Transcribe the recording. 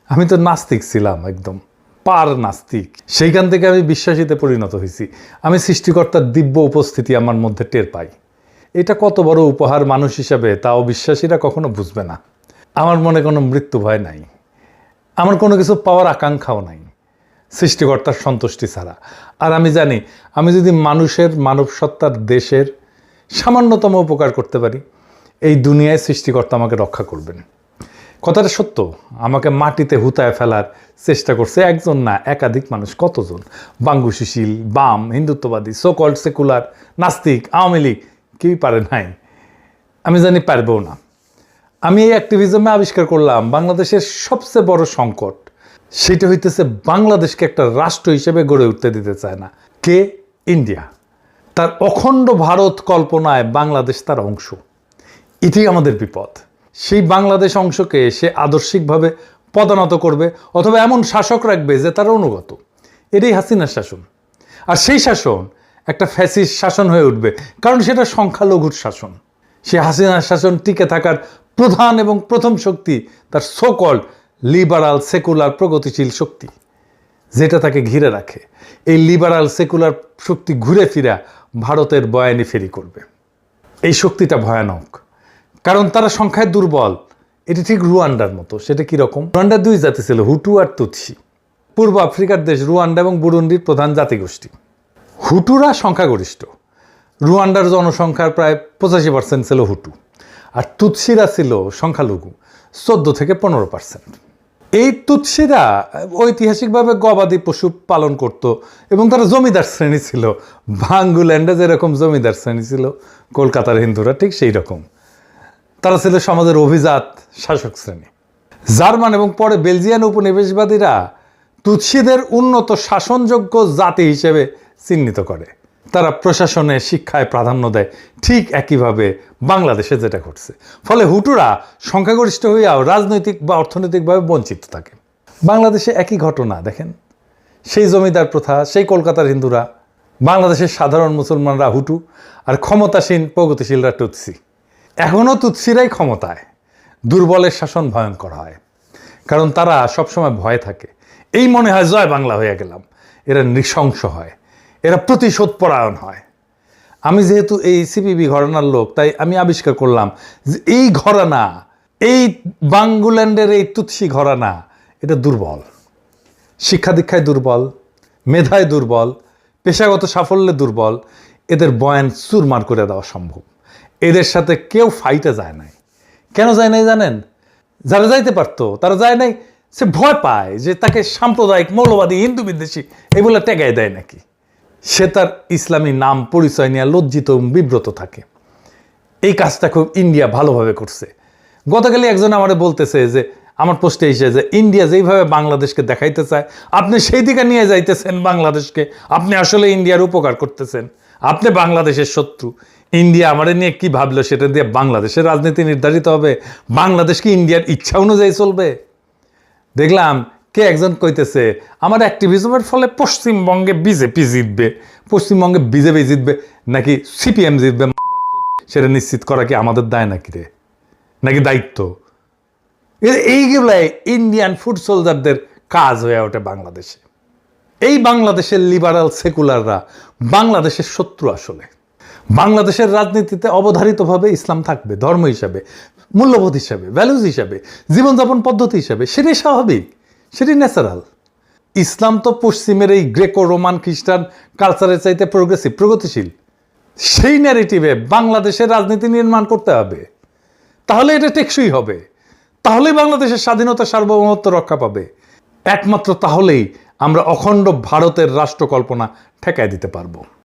আমি তো নাস্তিক ছিলাম, একদম পার নাস্তিক। সেইখান থেকে আমি বিশ্বাসীতে পরিণত হয়েছি। আমি সৃষ্টিকর্তার দিব্য উপস্থিতি আমার মধ্যে টের পাই। এটা কত বড় উপহার মানুষ হিসাবে তা অবিশ্বাসীরা কখনো বুঝবে না। আমার মনে কোনো মৃত্যু ভয় নাই, আমার কোনো কিছু পাওয়ার আকাঙ্ক্ষাও নাই সৃষ্টিকর্তার সন্তুষ্টি ছাড়া। আর আমি জানি আমি যদি মানুষের, মানব সত্তার, দেশের সামান্যতম উপকার করতে পারি, এই দুনিয়ায় সৃষ্টিকর্তা আমাকে রক্ষা করবেন। কথাটা সত্য। আমাকে মাটিতে হুতায় ফেলার চেষ্টা করছে একজন না, একাধিক মানুষ। কতজন? বাঙ্গু সুশীল, বাম, হিন্দুত্ববাদী, সো কল্ড সেকুলার, নাস্তিক, আওয়ামী লীগ, কেউই পারে নাই। আমি জানি পারবেও না। আমি এই অ্যাক্টিভিজমে আবিষ্কার করলাম বাংলাদেশের সবচেয়ে বড় সংকট। সেটা হইতেছে বাংলাদেশকে একটা রাষ্ট্র হিসেবে গড়ে উঠতে দিতে চায় না কে? ইন্ডিয়া। তার অখণ্ড ভারত কল্পনায় বাংলাদেশ তার অংশ। এটাই আমাদের বিপদ। সেই বাংলাদেশ অংশকে সে আদর্শিকভাবে পদানত করবে অথবা এমন শাসক রাখবে যে তার অনুগত। এটাই হাসিনার শাসন। আর সেই শাসন একটা ফ্যাসিস্ট শাসন হয়ে উঠবে, কারণ সেটা সংখ্যালঘুর শাসন। সে হাসিনার শাসন টিকে থাকার প্রধান এবং প্রথম শক্তি তার সো কল্ড লিবারাল সেকুলার প্রগতিশীল শক্তি, যেটা তাকে ঘিরে রাখে। এই লিবারাল সেকুলার শক্তি ঘুরে ফিরা ভারতের বয়ানি ফেরি করবে। এই শক্তিটা ভয়ানক, কারণ তারা সংখ্যায় দুর্বল। এটি ঠিক রুয়ান্ডার মতো। সেটা কীরকম? রুয়ান্ডার দুই জাতি ছিল, হুটু আর তুৎসি। পূর্ব আফ্রিকার দেশ রুয়ান্ডা এবং বুরুন্ডির প্রধান জাতিগোষ্ঠী। হুটুরা সংখ্যাগরিষ্ঠ। রুয়ান্ডার জনসংখ্যার প্রায় 85% ছিল হুটু, আর তুৎসিরা ছিল সংখ্যালঘু, 14 থেকে 15%। এই তুৎসিরা ঐতিহাসিকভাবে গবাদি পশু পালন করত এবং তারা জমিদার শ্রেণী ছিল। বাঙ্গুল্যান্ডে যেরকম জমিদার শ্রেণী ছিল কলকাতার হিন্দুরা, ঠিক সেই রকম তারা ছিল সমাজের অভিজাত শাসক শ্রেণী। জার্মান এবং পরে বেলজিয়ান উপনিবেশবাদীরা তুৎসিদের উন্নত শাসনযোগ্য জাতি হিসেবে চিহ্নিত করে। তারা প্রশাসনে, শিক্ষায় প্রাধান্য দেয়, ঠিক একইভাবে বাংলাদেশে যেটা ঘটছে। ফলে হুটুরা সংখ্যাগরিষ্ঠ হইয়াও রাজনৈতিক বা অর্থনৈতিকভাবে বঞ্চিত থাকে। বাংলাদেশে একই ঘটনা দেখেন। সেই জমিদার প্রথা, সেই কলকাতার হিন্দুরা, বাংলাদেশের সাধারণ মুসলমানরা হুটু, আর ক্ষমতাসীন প্রগতিশীলরা তুৎসি। এখনও তুৎসিরাই ক্ষমতায়। দুর্বলের শাসন ভয়ঙ্কর হয়, কারণ তারা সবসময় ভয়ে থাকে। এই মনে হয় জয় বাংলা হয়ে গেলাম। এরা নৃশংস হয়, এরা প্রতিশোধ পরায়ণ হয়। আমি যেহেতু এই সিপিবি ঘরানার লোক, তাই আমি আবিষ্কার করলাম যে এই ঘরানা, এই বাঙ্গুল্যান্ডের এই তুৎসি ঘরানা, এটা দুর্বল। শিক্ষা দীক্ষায় দুর্বল, মেধায় দুর্বল, পেশাগত সাফল্যে দুর্বল। এদের বয়ান চুরমার করে দেওয়া সম্ভব। এদের সাথে কেউ ফাইটে যায় নাই। কেন যায় নাই জানেন? যারা যাইতে পারতো তারা যায় নাই। সে ভয় পায় যে তাকে সাম্প্রদায়িক, মৌলবাদী, হিন্দু বিদ্বেষী এগুলো টেকায় দেয় নাকি। সে তার ইসলামী নাম পরিচয় নিয়ে লজ্জিত এবং বিব্রত থাকে। এই কাজটা খুব ইন্ডিয়া ভালোভাবে করছে। গতকালই একজন আমারে বলতেছে যে, আমার পোস্টে এসে, যে ইন্ডিয়া যেইভাবে বাংলাদেশকে দেখাইতে চায়, আপনি সেই দিকে নিয়ে যাইতেছেন বাংলাদেশকে। আপনি আসলে ইন্ডিয়ার উপকার করতেছেন, আপনি বাংলাদেশের শত্রু। ইন্ডিয়া আমারে নিয়ে কি ভাবলো সেটা দিয়ে বাংলাদেশের রাজনীতি নির্ধারিত হবে? বাংলাদেশ কি ইন্ডিয়ার ইচ্ছা অনুযায়ী চলবে? দেখলাম কে একজন কইতেছে, আমার অ্যাক্টিভিজমের ফলে পশ্চিমবঙ্গে বিজেপি জিতবে। পশ্চিমবঙ্গে বিজেপি জিতবে নাকি সিপিএম জিতবে, সেটা নিশ্চিত করা কি আমাদের দায় নাকি রে? নাকি দায়িত্ব? এইগুলাই ইন্ডিয়ান ফুড সোলজারদের কাজ হয়ে ওঠে বাংলাদেশে। এই বাংলাদেশের লিবারাল সেকুলাররা বাংলাদেশের শত্রু। আসলে বাংলাদেশের রাজনীতিতে অবধারিতভাবে ইসলাম থাকবে, ধর্ম হিসাবে, মূল্যবোধ হিসাবে, ভ্যালুজ হিসাবে, জীবনযাপন পদ্ধতি হিসাবে। সেটাই স্বাভাবিক, সেটাই ন্যাচারাল। ইসলাম তো পশ্চিমের এই গ্রেকো রোমান খ্রিস্টান কালচারের চাইতে প্রোগ্রেসিভ, প্রগতিশীল। সেই ন্যারেটিভে বাংলাদেশের রাজনীতি নির্মাণ করতে হবে। তাহলে এটা টেকসই হবে, তাহলেই বাংলাদেশের স্বাধীনতা, সার্বভৌমত্ব রক্ষা পাবে। একমাত্র তাহলেই আমরা অখণ্ড ভারতের রাষ্ট্র কল্পনা ঠেকায় দিতে পারবো।